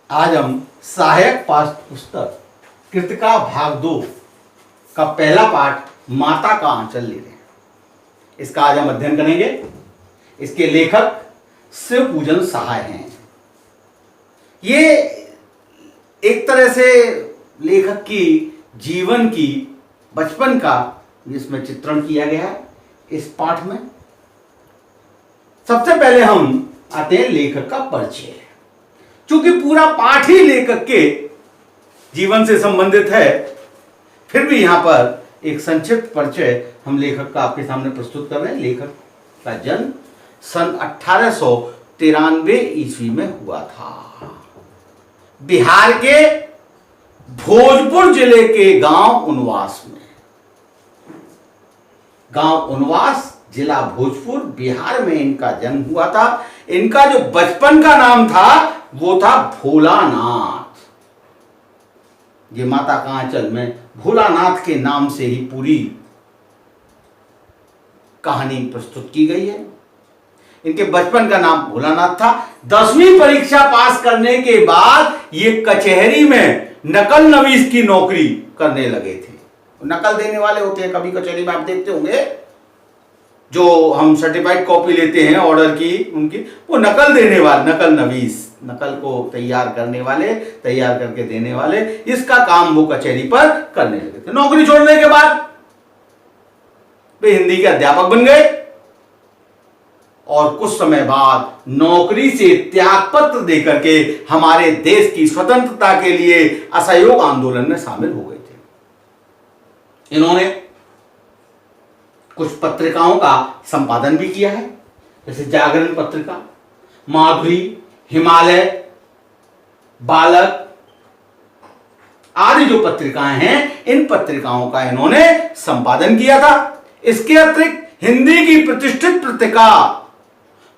आज हम सहायक पाठ्य पुस्तक कृतिका भाग 2 का पहला पाठ माता का आंचल ले रहे हैं। इसका आज हम अध्ययन करेंगे। इसके लेखक शिव पूजन सहाय हैं। ये एक तरह से लेखक की जीवन की बचपन का इसमें चित्रण किया गया है इस पाठ में। सबसे पहले हम आते हैं लेखक का परिचय। चूंकि पूरा पाठ ही लेखक के जीवन से संबंधित है, फिर भी यहां पर एक संक्षिप्त परिचय हम लेखक का आपके सामने प्रस्तुत कर रहे हैं। लेखक का जन्म सन 1893 ईस्वी में हुआ था। बिहार के भोजपुर जिले के गांव उनवास में। गांव उनवास, जिला भोजपुर, बिहार में इनका जन्म हुआ था। इनका जो बचपन का नाम था वो था भोलानाथ। ये माता का आंचल में भोलानाथ के नाम से ही पूरी कहानी प्रस्तुत की गई है। इनके बचपन का नाम भोलानाथ था। 10वीं परीक्षा पास करने के बाद ये कचहरी में नकल नवीस की नौकरी करने लगे थे। नकल देने वाले होते हैं, कभी कचहरी में आप देखते होंगे, जो हम सर्टिफाइड कॉपी लेते हैं ऑर्डर की, उनकी वो नकल देने वाले, नकल नवीस, नकल को तैयार करने वाले, तैयार करके देने वाले, इसका काम वो कचहरी पर करने लगे थे। नौकरी छोड़ने के बाद वे हिंदी के अध्यापक बन गए और कुछ समय बाद नौकरी से त्यागपत्र देकर के हमारे देश की स्वतंत्रता के लिए असहयोग आंदोलन में शामिल हो गए थे। इन्होंने कुछ पत्रिकाओं का संपादन भी किया है, जैसे जागरण पत्रिका, माधुरी, हिमालय, बालक आदि जो पत्रिकाएं हैं, इन पत्रिकाओं का इन्होंने संपादन किया था। इसके अतिरिक्त हिंदी की प्रतिष्ठित पत्रिका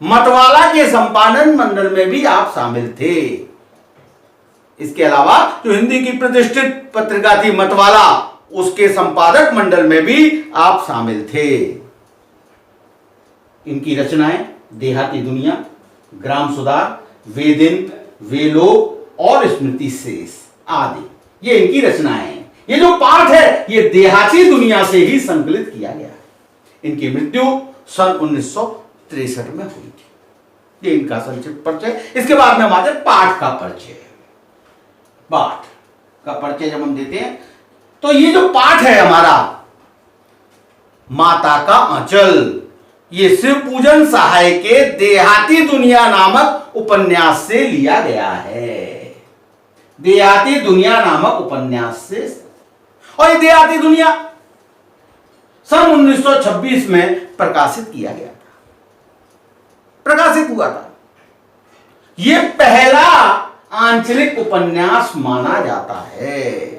मतवाला के संपादन मंडल में भी आप शामिल थे। इसके अलावा जो हिंदी की प्रतिष्ठित पत्रिका थी मतवाला, उसके संपादक मंडल में भी आप शामिल थे। इनकी रचनाएं देहाती दुनिया, ग्राम सुधार, वे दिन, वे लोग और स्मृति शेष आदि, ये इनकी रचनाएं हैं। ये जो पाठ है ये देहाती दुनिया से ही संकलित किया गया है। इनकी मृत्यु सन 1963 में हुई थी। ये इनका संक्षिप्त परिचय। इसके बाद में हमारे पाठ का परिचय। पाठ का परिचय जब हम देते हैं तो ये जो पाठ है हमारा माता का आंचल, ये शिव पूजन सहाय के देहाती दुनिया नामक उपन्यास से लिया गया है। देहाती दुनिया नामक उपन्यास से। और ये देहाती दुनिया सन 1926 में प्रकाशित किया गया था, प्रकाशित हुआ था। ये पहला आंचलिक उपन्यास माना जाता है।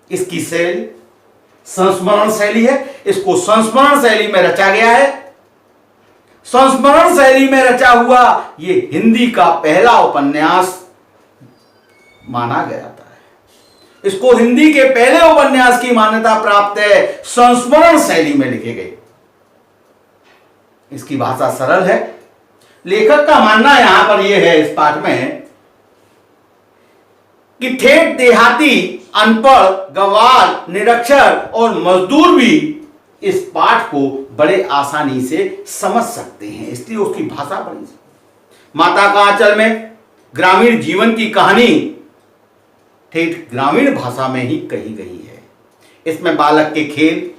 इसकी शैली संस्मरण शैली है। इसको संस्मरण शैली में रचा गया है। संस्मरण शैली में रचा हुआ ये हिंदी का पहला उपन्यास माना गया था। इसको हिंदी के पहले उपन्यास की मान्यता प्राप्त है। संस्मरण शैली में लिखे गए। इसकी भाषा सरल है। लेखक का मानना यहां पर यह है इस पाठ में कि ठेठ देहाती, अनपढ़, गंवार, निरक्षर और मजदूर भी इस पाठ को बड़े आसानी से समझ सकते हैं, इसलिए उसकी भाषा बड़ी। माता का आंचल में ग्रामीण जीवन की कहानी ठेठ ग्रामीण भाषा में ही कही गई है। इसमें बालक के खेल,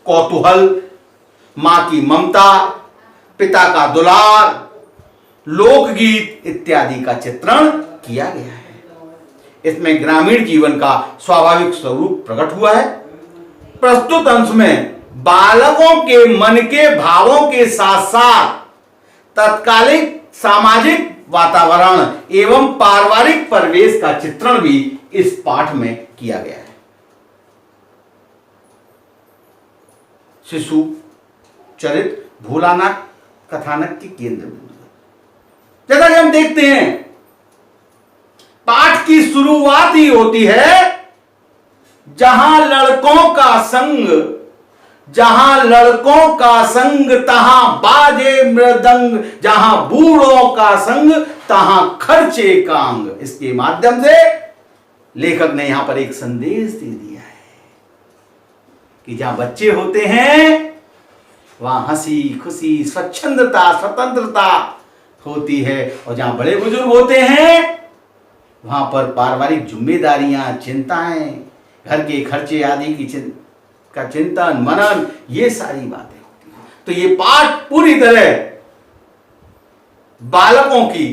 कौतूहल, मां की ममता, पिता का दुलार, लोकगीत इत्यादि का चित्रण किया गया है। इसमें ग्रामीण जीवन का स्वाभाविक स्वरूप प्रकट हुआ है। प्रस्तुत अंश में बालकों के मन के भावों के साथ साथ तत्कालिक सामाजिक वातावरण एवं पारिवारिक परिवेश का चित्रण भी इस पाठ में किया गया है। शिशु चरित्र भोलानाथ कथानक के केंद्र बिंदु। जैसा कि हम देखते हैं पाठ की शुरुआत ही होती है जहां लड़कों का संग जहां लड़कों का संग तहां बाजे मृदंग, जहां बूढ़ों का संग तहां खर्चे कांग। इसके माध्यम से लेखक ने यहां पर एक संदेश दे दिया है कि जहां बच्चे होते हैं वहां हंसी खुशी स्वच्छंदता स्वतंत्रता होती है, और जहां बड़े बुजुर्ग होते हैं वहां पर पारिवारिक जिम्मेदारियां, चिंताएं, घर के खर्चे आदि की चिंतन मनन, ये सारी बातें होती हैं। तो ये पाठ पूरी तरह बालकों की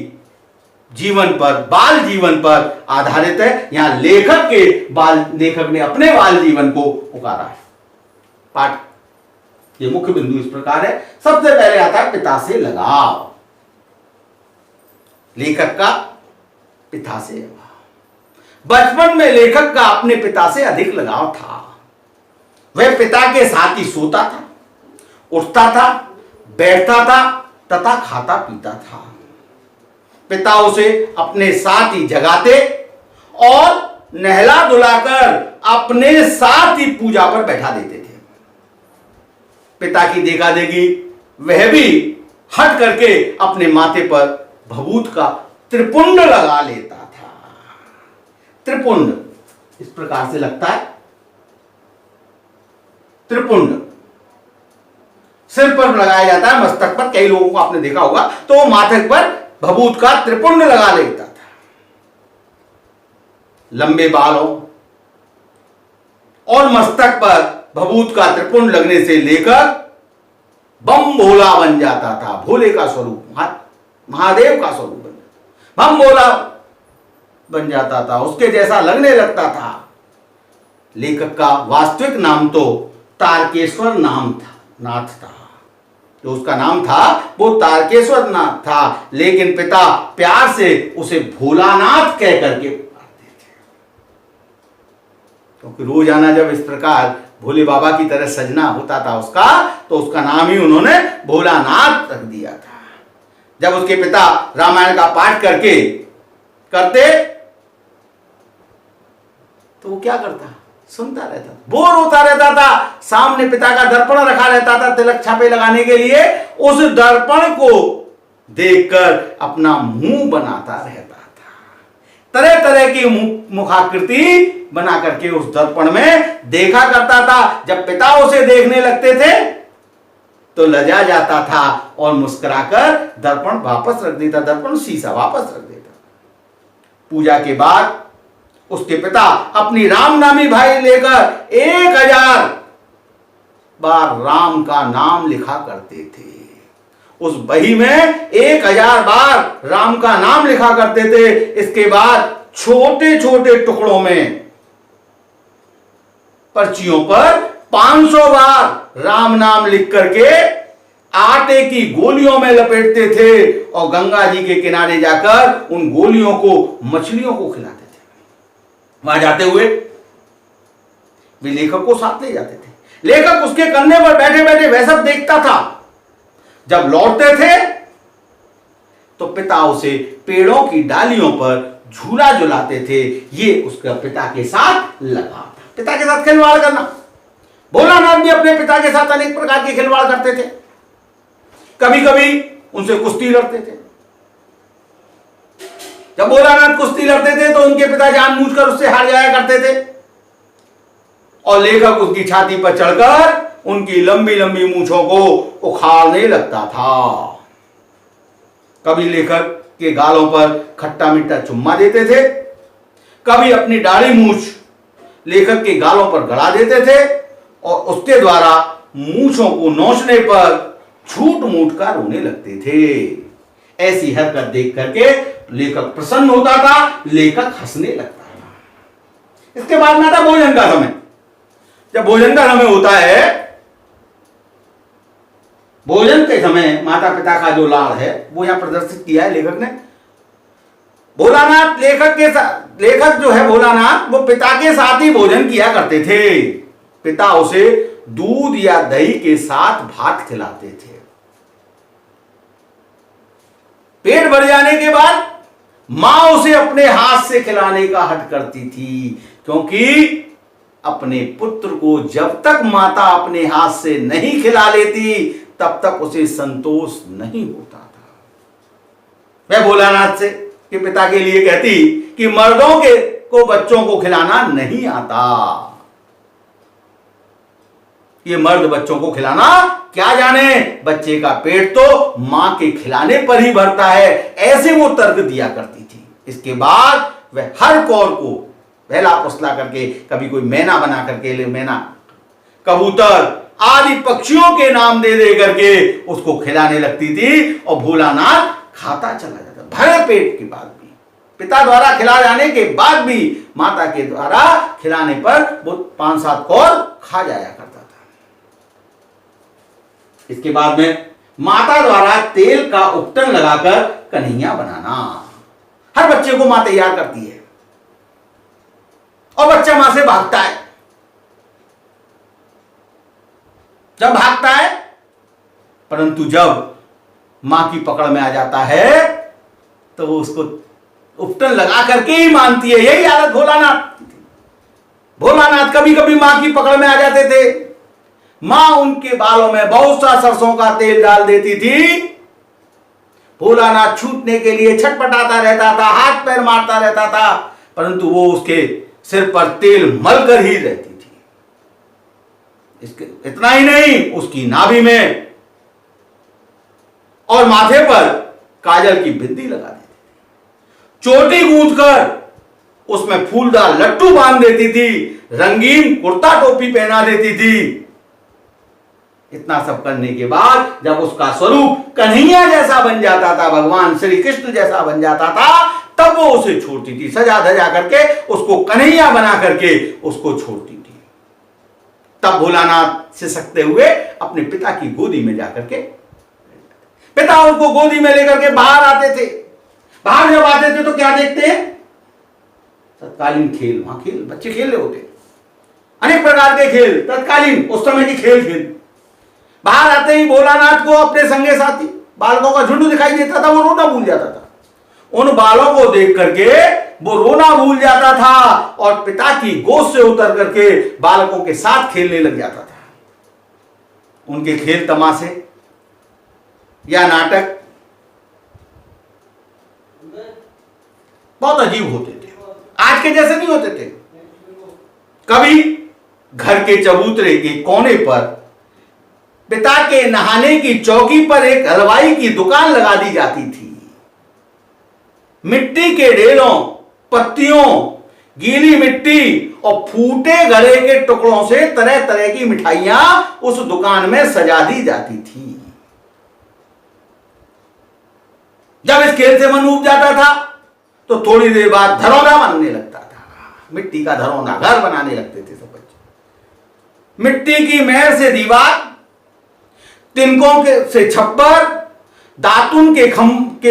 जीवन पर, बाल जीवन पर आधारित है। यहां लेखक ने अपने बाल जीवन को उकारा है। पाठ ये मुख्य बिंदु इस प्रकार है। सबसे पहले आता है पिता से लगाव। लेखक का पिता से लगाव। बचपन में लेखक का अपने पिता से अधिक लगाव था। वह पिता के साथ ही सोता था, उठता था, बैठता था तथा खाता पीता था। पिता उसे अपने साथ ही जगाते और नहला धुलाकर अपने साथ ही पूजा पर बैठा देते थे। पिता की देखा देखी वह भी हट करके अपने माथे पर भभूत का त्रिपुंड लगा लेता था। त्रिपुंड इस प्रकार से लगता है। त्रिपुंड सिर पर लगाया जाता है, मस्तक पर। कई लोगों को आपने देखा होगा तो वो माथे पर भभूत का त्रिपुंड लगा लेता था। लंबे बालों और मस्तक पर भभूत का त्रिपुंड लगने से लेकर बम भोला बन जाता था। भोले का स्वरूप, महादेव का स्वरूप बन जाता, बम भोला बन जाता था, उसके जैसा लगने लगता था। लेखक का वास्तविक नाम तो तारकेश्वर नाथ था। जो उसका नाम था वो तारकेश्वर नाथ था, लेकिन पिता प्यार से उसे भोलानाथ कह करके पुकारते थे। क्योंकि रोजाना जब इस प्रकार भोले बाबा की तरह सजना होता था उसका, तो उसका नाम ही उन्होंने भोलानाथ रख दिया था। जब उसके पिता रामायण का पाठ करते तो वो क्या करता, सुनता रहता, बोर होता रहता था। सामने पिता का दर्पण रखा रहता था तिलक छापे लगाने के लिए। उस दर्पण को देखकर अपना मुंह बनाता रहता था। तरह तरह की मुखाकृति बना करके उस दर्पण में देखा करता था। जब पिता उसे देखने लगते थे तो लजा जाता था और मुस्कुराकर दर्पण वापस रख देता, दर्पण शीशा वापस रख देता। पूजा के बाद उसके पिता अपनी राम नामी भाई लेकर 1000 बार राम का नाम लिखा करते थे। उस बही में 1000 बार राम का नाम लिखा करते थे। इसके बाद छोटे छोटे टुकड़ों में पर्चियों पर 500 बार राम नाम लिख करके आटे की गोलियों में लपेटते थे और गंगा जी के किनारे जाकर उन गोलियों को मछलियों को खिलाते थे। वहां जाते हुए वे लेखक को साथ ले जाते थे। लेखक उसके कंधे पर बैठे बैठे वह सब देखता था। जब लौटते थे तो पिता उसे पेड़ों की डालियों पर झूला झुलाते थे। ये उसका पिता के साथ लगा था। पिता के साथ खिलवाड़ करना। भोलानाथ भी अपने पिता के साथ अनेक प्रकार के खिलवाड़ करते थे। कभी कभी उनसे कुश्ती लड़ते थे। जब भोलानाथ कुश्ती लड़ते थे तो उनके पिता जानबूझकर उससे हार जाया करते थे और लेखक उसकी छाती पर चढ़कर उनकी लंबी लंबी मूंछों को उखाड़ने लगता था। कभी लेखक के गालों पर खट्टा मीठा चुम्मा देते थे, कभी अपनी दाढ़ी मूंछ लेखक के गालों पर गड़ा देते थे और उसके द्वारा मूंछों को नोचने पर छूट मूट कर रोने लगते थे। ऐसी हरकत देख करके लेखक प्रसन्न होता था, लेखक हंसने लगता था। इसके बाद में आता भोजन का समय। जब भोजन का समय होता है, भोजन के समय माता पिता का जो लाड़ है वो यहां प्रदर्शित किया है लेखक ने। भोलानाथ लेखक जो है भोलानाथ, वो पिता के साथ ही भोजन किया करते थे। पिता उसे दूध या दही के साथ भात खिलाते थे। पेट भर जाने के बाद मां उसे अपने हाथ से खिलाने का हट करती थी, क्योंकि अपने पुत्र को जब तक माता अपने हाथ से नहीं खिला लेती तब तक उसे संतोष नहीं होता था। वह भोलानाथ से कि पिता के लिए कहती कि मर्दों के को बच्चों को खिलाना नहीं आता, ये मर्द बच्चों को खिलाना क्या जाने, बच्चे का पेट तो मां के खिलाने पर ही भरता है, ऐसे वो तर्क दिया करती थी। इसके बाद वह हर कौर को बहला फुसला करके, कभी कोई मैना बना करके, मैना कबूतर आदि पक्षियों के नाम दे दे करके उसको खिलाने लगती थी और भोलानाथ खाता चला जाता, भरे पेट के बाद भी, पिता द्वारा खिला जाने के बाद भी माता के द्वारा खिलाने पर वो 5-7 कौर खा जाया करता था। इसके बाद में माता द्वारा तेल का उपटन लगाकर कन्हैया बनाना, हर बच्चे को मां तैयार करती है और बच्चा मां से भागता है। जब भागता है, परंतु जब मां की पकड़ में आ जाता है तो वो उसको उपटन लगा करके ही मानती है। यही हालत भोलानाथ की थी। भोलानाथ कभी कभी मां की पकड़ में आ जाते थे, मां उनके बालों में बहुत सा सरसों का तेल डाल देती थी। भोलानाथ छूटने के लिए छटपटाता रहता था, हाथ पैर मारता रहता था, परंतु वो उसके सिर पर तेल मलकर ही रहती थी। इसके इतना ही नहीं, उसकी नाभि में और माथे पर काजल की बिंदी लगा देती थी, चोटी गूंथकर उसमें फूलदार लट्टू बांध देती थी, रंगीन कुर्ता टोपी पहना देती थी। इतना सब करने के बाद जब उसका स्वरूप कन्हैया जैसा बन जाता था, भगवान श्री कृष्ण जैसा बन जाता था, तब वो उसे छोड़ती थी, सजा धजा करके उसको कन्हैया बना करके उसको छोड़ती थी। तब भोलानाथ सिसकते हुए अपने पिता की गोदी में जाकर के, पिता उनको गोदी में लेकर के बाहर आते थे। बाहर जब आते थे तो क्या देखते हैं, तत्कालीन खेल, वहां खेल बच्चे खेल रहे होते, अनेक प्रकार के खेल, तत्कालीन उस समय के खेल। बाहर आते ही भोलानाथ को अपने संगे साथी बालकों का झुंड दिखाई देता था, वो रोना भूल जाता था। उन बालों को देख करके वो रोना भूल जाता था और पिता की गोद से उतर करके बालकों के साथ खेलने लग जाता था। उनके खेल तमाशे या नाटक बहुत अजीब होते थे, आज के जैसे नहीं होते थे। कभी घर के चबूतरे के कोने पर पिता के नहाने की चौकी पर एक हलवाई की दुकान लगा दी जाती थी। मिट्टी के ढेलों, पत्तियों, गीली मिट्टी और फूटे गले के टुकड़ों से तरह तरह की मिठाइयां उस दुकान में सजा दी जाती थी। जब इस खेल से मन ऊब जाता था तो थोड़ी देर बाद धरौना बनने लगता था, मिट्टी का धरौना, घर बनाने लगते थे सब बच्चे। मिट्टी की मेहर से दीवार, तिनकों के से छप्पर, दातुन के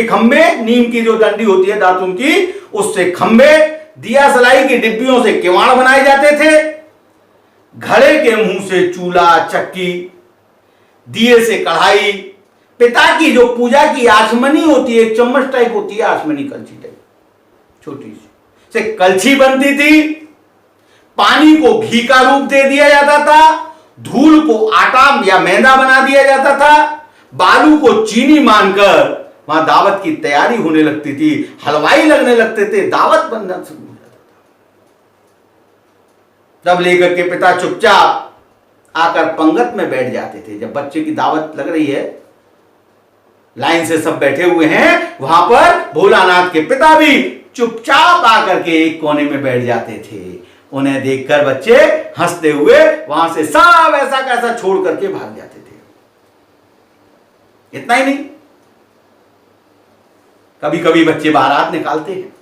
खंबे, नीम की जो डंडी होती है दातुन की, उससे खंबे, दिया सलाई की डिब्बियों से किवाड़ बनाए जाते थे। घड़े के मुंह से चूल्हा, चक्की, दिए से कढ़ाई, पिता की जो पूजा की आचमनी होती है, एक चम्मच टाइप होती है, आचमनी कलछी टाइप छोटी सी, से कलछी बनती थी। पानी को घी का रूप दे दिया जाता था, धूल को आटा या मैदा बना दिया जाता था, बालू को चीनी मानकर वहां दावत की तैयारी होने लगती थी, हलवाई लगने लगते थे, दावत बनना शुरू हो जाता था। तब लेकर के पिता चुपचाप आकर पंगत में बैठ जाते थे। जब बच्चे की दावत लग रही है, लाइन से सब बैठे हुए हैं, वहां पर भोलानाथ के पिता भी चुपचाप आकर के एक कोने में बैठ जाते थे। उन्हें देखकर बच्चे हंसते हुए वहां से सब ऐसा कैसा छोड़ करके भाग जाते थे। इतना ही नहीं, कभी कभी बच्चे बारात निकालते हैं।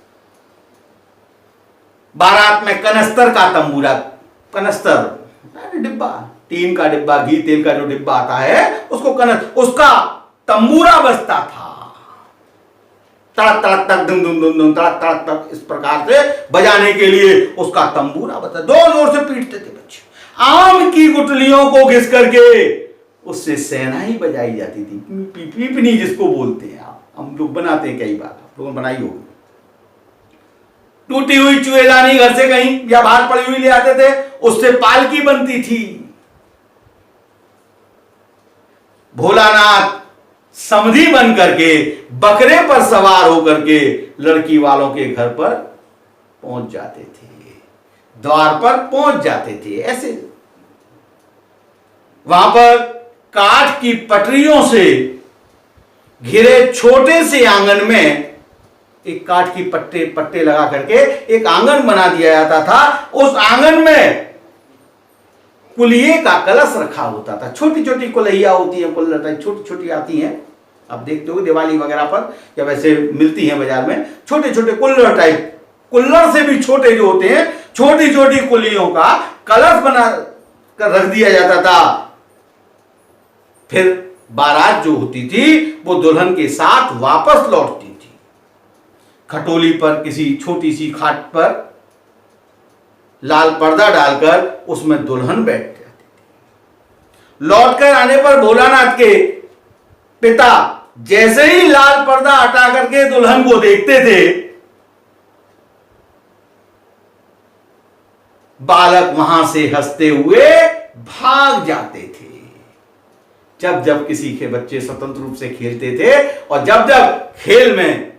बारात में कनस्तर का तंबूरा, कनस्तर डिब्बा, टीन का डिब्बा, घी तेल का जो डिब्बा आता है उसको उसका तंबूरा बजता था। तड़क तड़क तक, दुम दुम दुम दुम, तड़क तड़क तक, इस प्रकार से बजाने के लिए उसका तंबूरा बजता। जोर जोर से पीटते थे बच्चे। आम की गुठलियों को घिस करके उससे शहनाई बजाई जाती थी, पीपनी जिसको बोलते हैं। आप हम लोग बनाते हैं, कई बार आप लोगों ने बनाई होगी। टूटी हुई चुएदानी घर से कहीं या बाहर पड़ी हुई ले आते थे, उससे पालकी बनती थी। भोलानाथ समधी बन करके बकरे पर सवार होकर के लड़की वालों के घर पर पहुंच जाते थे, द्वार पर पहुंच जाते थे। ऐसे वहां पर काठ की पटरियों से घिरे छोटे से आंगन में एक काठ की पट्टे लगा करके एक आंगन बना दिया जाता था। उस आंगन में कुलिये का कलश रखा होता था। छोटी छोटी कुल्हैया होती है, कुल्हड़ टाइप छोटी छोटी आती हैं, आप देखते हो दिवाली वगैरह पर या वैसे मिलती हैं बाजार में, छोटे छोटे कुल्हड़ टाइप, कुल्हड़ से भी छोटे जो होते हैं, छोटी छोटी कुलियों का कलश बना कर रख दिया जाता था। फिर बारात जो होती थी वो दुल्हन के साथ वापस लौटती थी। खटोली पर किसी छोटी सी खाट पर लाल पर्दा डालकर उसमें दुल्हन बैठ जाती थी। लौटकर आने पर भोलानाथ के पिता जैसे ही लाल पर्दा हटा करके दुल्हन को देखते थे, बालक वहां से हंसते हुए भाग जाते थे। जब जब किसी के बच्चे स्वतंत्र रूप से खेलते थे और जब जब खेल में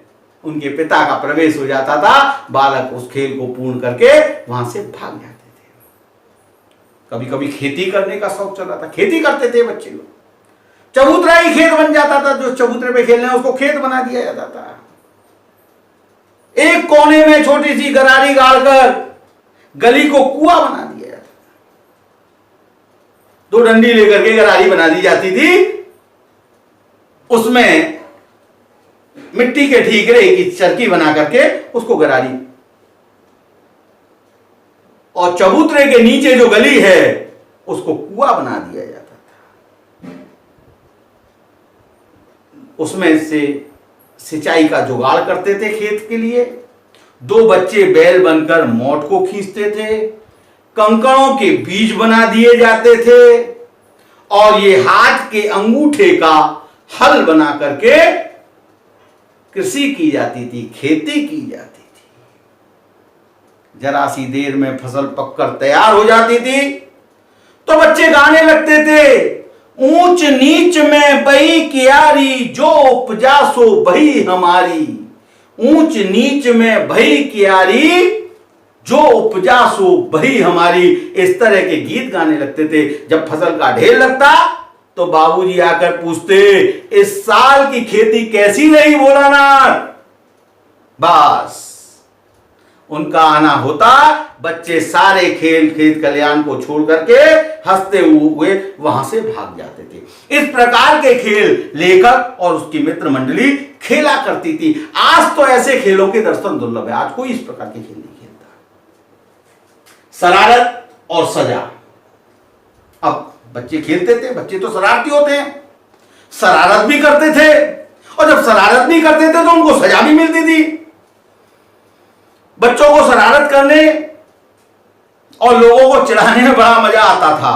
उनके पिता का प्रवेश हो जाता था, बालक उस खेल को पूर्ण करके वहां से भाग जाते थे। कभी कभी खेती करने का शौक चल रहा था, खेती करते थे बच्चे लोग। चबूतरा ही खेत बन जाता था, जो चबूतरे पे खेलने उसको खेत बना दिया जाता था। एक कोने में छोटी सी गरारी गाड़कर गली को कुआं बना दिया जाता था। 2 डंडी लेकर के गरारी बना दी जाती थी, उसमें मिट्टी के ठीकरे की चरखी बना करके उसको गरारी, और चबूतरे के नीचे जो गली है उसको कुआं बना दिया जाता था। उसमें से सिंचाई का जुगाड़ करते थे खेत के लिए। 2 बच्चे बैल बनकर मोट को खींचते थे, कंकड़ों के बीज बना दिए जाते थे और ये हाथ के अंगूठे का हल बना करके कृषि की जाती थी, खेती की जाती थी। जरा सी देर में फसल पककर तैयार हो जाती थी तो बच्चे गाने लगते थे, ऊंच नीच में बही कियारी, जो उपजा सो बही हमारी। ऊंच नीच में बही कियारी, जो उपजा सो बही हमारी। इस तरह के गीत गाने लगते थे। जब फसल का ढेर लगता तो बाबूजी आकर पूछते, इस साल की खेती कैसी रही भोलानाथ? बस उनका आना होता, बच्चे सारे खेल खेत कल्याण को छोड़ करके हंसते हुए वहां से भाग जाते थे। इस प्रकार के खेल लेखक और उसकी मित्र मंडली खेला करती थी। आज तो ऐसे खेलों के दर्शन दुर्लभ है, आज कोई इस प्रकार के खेल नहीं खेलता। शरारत और सजा, अब बच्चे खेलते थे, बच्चे तो शरारती होते हैं, शरारत भी करते थे और जब शरारत नहीं करते थे तो उनको सजा भी मिलती थी। बच्चों को शरारत करने और लोगों को चिढ़ाने में बड़ा मजा आता था।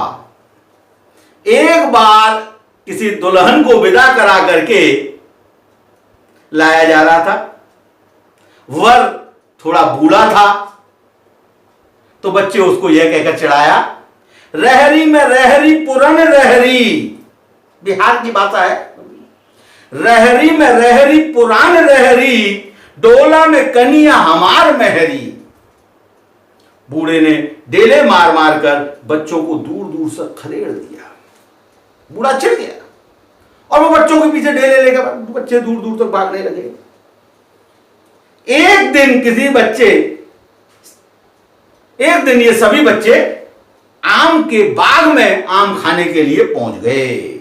एक बार किसी दुल्हन को विदा करा करके लाया जा रहा था, वर थोड़ा बूढ़ा था, तो बच्चे उसको यह कहकर चिढ़ाया, रहरी में रहरी पुरन रहरी, बिहार की भाषा है, रहरी में रहरी पुरान रहरी, डोला में कनिया हमार महरी। बूढ़े ने डेले मार मार कर बच्चों को दूर दूर से खदेड़ दिया। बूढ़ा चिढ़ गया और वो बच्चों के पीछे डेले लेकर बच्चे दूर दूर तक भागने लगे। एक दिन ये सभी बच्चे आम के बाग में आम खाने के लिए पहुंच गए।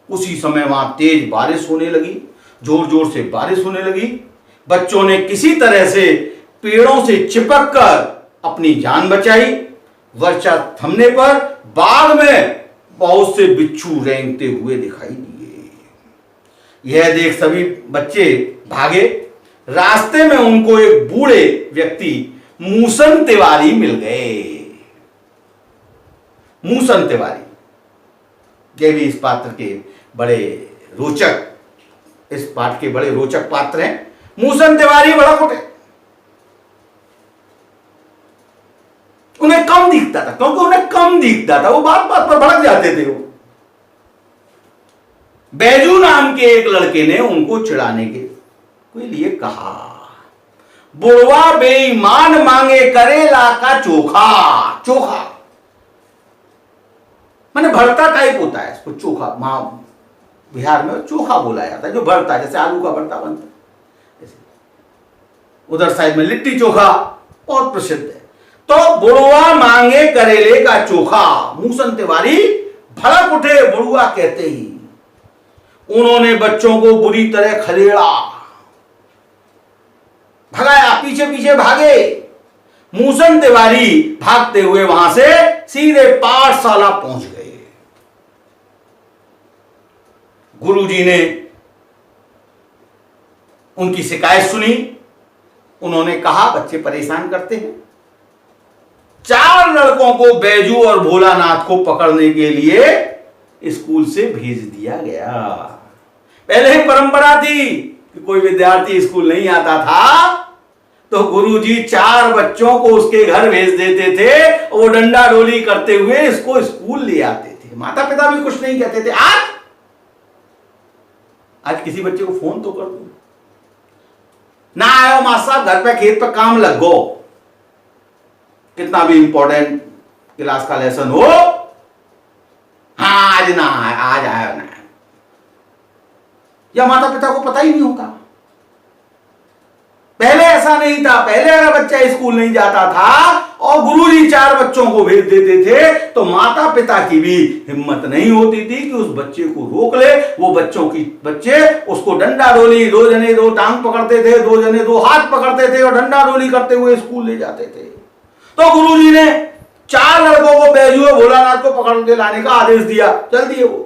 उसी समय वहां तेज बारिश होने लगी, जोर जोर से बारिश होने लगी। बच्चों ने किसी तरह से पेड़ों से चिपक कर अपनी जान बचाई। वर्षा थमने पर बाग में बहुत से बिच्छू रेंगते हुए दिखाई दिए। यह देख सभी बच्चे भागे। रास्ते में उनको एक बूढ़े व्यक्ति मूसन तिवारी मिल गए। मूसन तिवारी ये भी इस पात्र के बड़े रोचक, इस पाठ के बड़े रोचक पात्र हैं। मूसन तिवारी बड़ा कुटे दिखता था, क्योंकि उन्हें कम दिखता था, वो बात बात पर भड़क जाते थे। वो बैजू नाम के एक लड़के ने उनको चिढ़ाने के लिए कहा, बुढ़वा बेईमान मांगे करेला का चोखा। चोखा माने भरता टाइप होता है इसको, चोखा। वहां बिहार में चोखा बोला जाता है, जो भरता है, जैसे आलू का भरता बनता है। उधर साइड में लिट्टी चोखा बहुत प्रसिद्ध है। तो बुढ़वा मांगे करेले का चोखा। मूसन तिवारी भड़क उठे बुढ़वा कहते ही। उन्होंने बच्चों को बुरी तरह खदेड़ा, भगाया, पीछे पीछे भागे। मूसन तिवारी भागते हुए वहां से सीधे पाठशाला पहुंच गए। गुरुजी ने उनकी शिकायत सुनी। उन्होंने कहा, बच्चे परेशान करते हैं। 4 लड़कों को बैजू और भोलानाथ को पकड़ने के लिए स्कूल से भेज दिया गया। पहले ही परंपरा थी कि कोई विद्यार्थी स्कूल नहीं आता था तो गुरुजी 4 बच्चों को उसके घर भेज देते थे, वो डंडा डोली करते हुए इसको स्कूल ले आते थे। माता पिता भी कुछ नहीं कहते थे। आज किसी बच्चे को फोन तो कर दो, ना आयो मास्टर साहब, घर पे खेत पे काम लग गो, कितना भी इंपॉर्टेंट क्लास का लेसन हो, हाँ आज ना, आज आया ना, या माता पिता को पता ही नहीं होता। पहले ऐसा नहीं था। पहले अगर बच्चा स्कूल नहीं जाता था और गुरुजी 4 बच्चों को भेज देते थे तो माता पिता की भी हिम्मत नहीं होती थी कि उस बच्चे को रोक ले। वो बच्चे उसको डंडा डोली, 2 जने 2 टांग पकड़ते थे, 2 जने 2 हाथ पकड़ते थे और डंडा डोली करते हुए स्कूल ले जाते थे। तो गुरुजी ने 4 लड़कों को बैजू और भोलानाथ को पकड़ के लाने का आदेश दिया। चल दिए। वो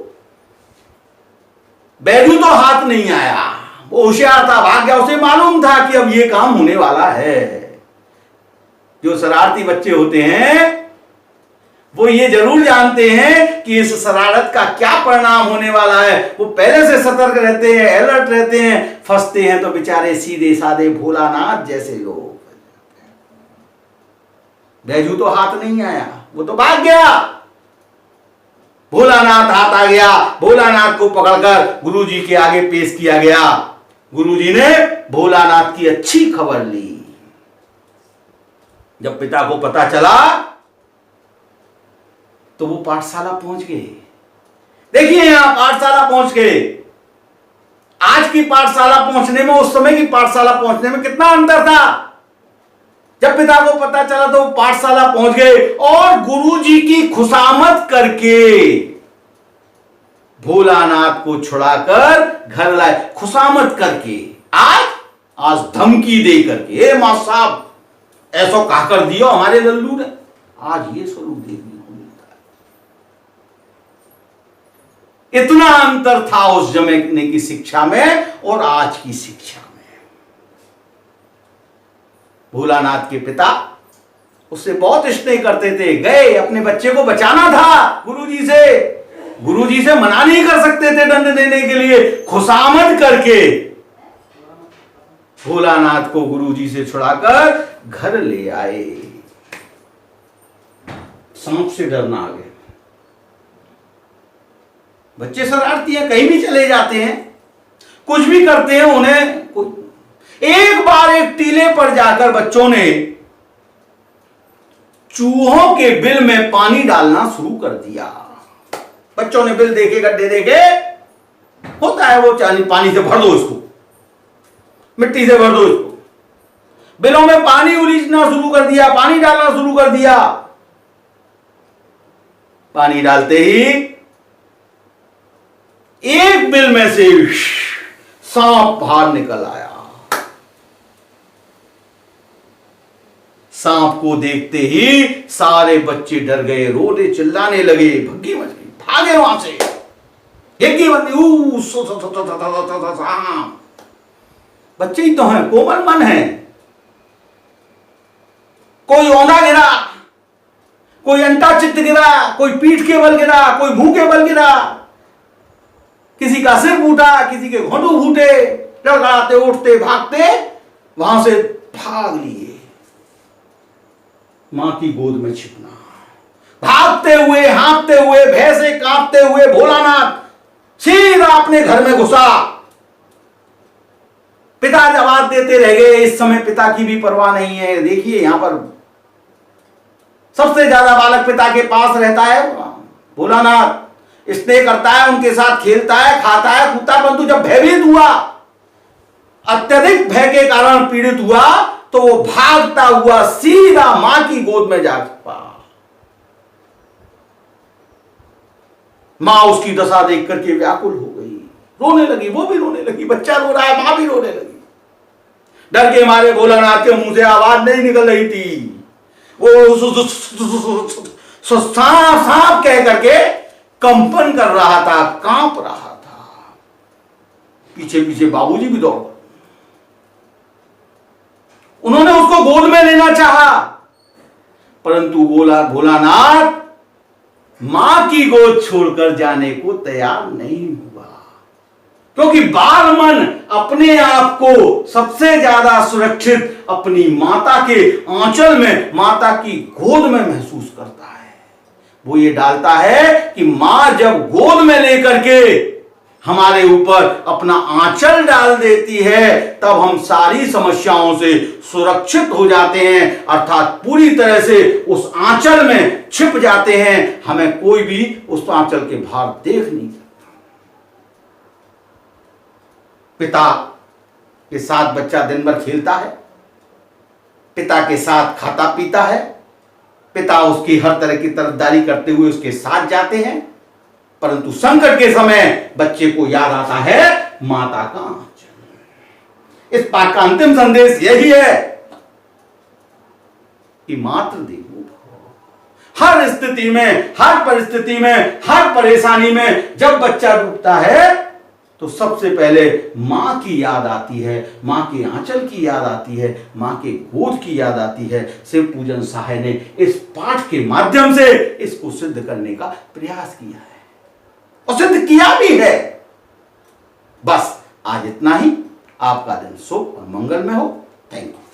बैजू तो हाथ नहीं आया, वो होशियार था, भाग गया। उसे मालूम था कि अब ये काम होने वाला है। जो शरारती बच्चे होते हैं वो ये जरूर जानते हैं कि इस शरारत का क्या परिणाम होने वाला है। वो पहले से सतर्क रहते हैं, अलर्ट रहते हैं। फंसते हैं तो बेचारे सीधे साधे भोलानाथ जैसे लोग। बैजू तो हाथ नहीं आया, वो तो भाग गया। भोलानाथ हाथ आ गया। भोलानाथ को पकड़कर गुरुजी के आगे पेश किया गया। गुरुजी ने भोलानाथ की अच्छी खबर ली। जब पिता को पता चला तो वो पाठशाला पहुंच गए। देखिए यहां पाठशाला पहुंच गए। आज की पाठशाला पहुंचने में, उस समय की पाठशाला पहुंचने में कितना अंतर था। जब पिता को पता चला तो वो पाठशाला पहुंच गए और गुरुजी की खुशामद करके भोलानाथ को छुड़ाकर घर लाए। खुशामद करके, आज धमकी दे करके, ए मास्टर साहब ऐसा कहा कर दियो हमारे लल्लू ने, आज ये स्वरूप देखने को मिलता है। इतना अंतर था उस जमाने की शिक्षा में और आज की शिक्षा में। भोलानाथ के पिता उससे बहुत स्नेह करते थे। गए, अपने बच्चे को बचाना था गुरुजी से। गुरुजी से मना नहीं कर सकते थे दंड देने के लिए। खुशामद करके भोलानाथ को गुरुजी से छुड़ाकर घर ले आए। सांप से डरना आ गया। बच्चे शरारती हैं, कहीं भी चले जाते हैं, कुछ भी करते हैं। उन्हें एक बार एक टीले पर जाकर बच्चों ने चूहों के बिल में पानी डालना शुरू कर दिया। बच्चों ने बिल देखे, गड्ढे देखे, होता है वो, पानी से भर दो इसको, मिट्टी से भर दो इसको। बिलों में पानी उलीचना शुरू कर दिया, पानी डालना शुरू कर दिया। पानी डालते ही एक बिल में से सांप बाहर निकल आया। सांप को देखते ही सारे बच्चे डर गए, रोने चिल्लाने लगे, भग्गी मच गई, भागे वहां से। हिग्गी बंदी, सांप। बच्चे ही तो हैं, कोमल मन है। कोई औंधा गिरा, कोई अंटा चित्त गिरा, कोई पीठ के बल गिरा, कोई मुंह के बल गिरा, किसी का सिर फूटा, किसी के घोंटू फूटे। लड़खड़ाते उठते भागते वहां से भाग लिए। मां की गोद में छिपना, भागते हुए, हाँफते हुए, भय से कांपते हुए भोलानाथ सीधा अपने घर में घुसा। पिता जवाब देते रह गए। इस समय पिता की भी परवाह नहीं है। देखिए यहां पर सबसे ज्यादा बालक पिता के पास रहता है। भोलानाथ स्नेह करता है, उनके साथ खेलता है, खाता है, कूदता है, परंतु जब भयभीत हुआ, अत्यधिक भय के कारण पीड़ित हुआ, तो वो भागता हुआ सीधा मां की गोद में जा छुपा। मां उसकी दशा देख करके व्याकुल हो गई, रोने लगी। वो भी रोने लगी, बच्चा रो रहा है, मां भी रोने लगी। डर के मारे भोलानाथ के मुंह से आवाज नहीं निकल रही थी। वो सांप सांप कह करके कंपन कर रहा था, कांप रहा था। पीछे पीछे बाबूजी भी दौड़, उन्होंने उसको गोद में लेना चाहा, परंतु भोलानाथ मां की गोद छोड़कर जाने को तैयार नहीं हुआ, क्योंकि बाल मन अपने आप को सबसे ज्यादा सुरक्षित अपनी माता के आंचल में, माता की गोद में महसूस करता है। वो ये डालता है कि मां जब गोद में लेकर के हमारे ऊपर अपना आंचल डाल देती है, तब हम सारी समस्याओं से सुरक्षित हो जाते हैं, अर्थात पूरी तरह से उस आंचल में छिप जाते हैं। हमें कोई भी उस आंचल के बाहर देख नहीं सकता। पिता के साथ बच्चा दिन भर खेलता है, पिता के साथ खाता पीता है, पिता उसकी हर तरह की तरफदारी करते हुए उसके साथ जाते हैं, परंतु संकट के समय बच्चे को याद आता है माता का आंचल। इस पाठ का अंतिम संदेश यही है कि मातृ देवो भव। हर स्थिति में, हर परिस्थिति में, हर परेशानी में जब बच्चा डूबता है तो सबसे पहले मां की याद आती है, मां के आंचल की याद आती है, मां के गोद की याद आती है। शिव पूजन सहाय ने इस पाठ के माध्यम से इसको सिद्ध करने का प्रयास किया है और सिद्ध किया भी है। बस आज इतना ही। आपका दिन शुभ और मंगलमय हो। Thank you.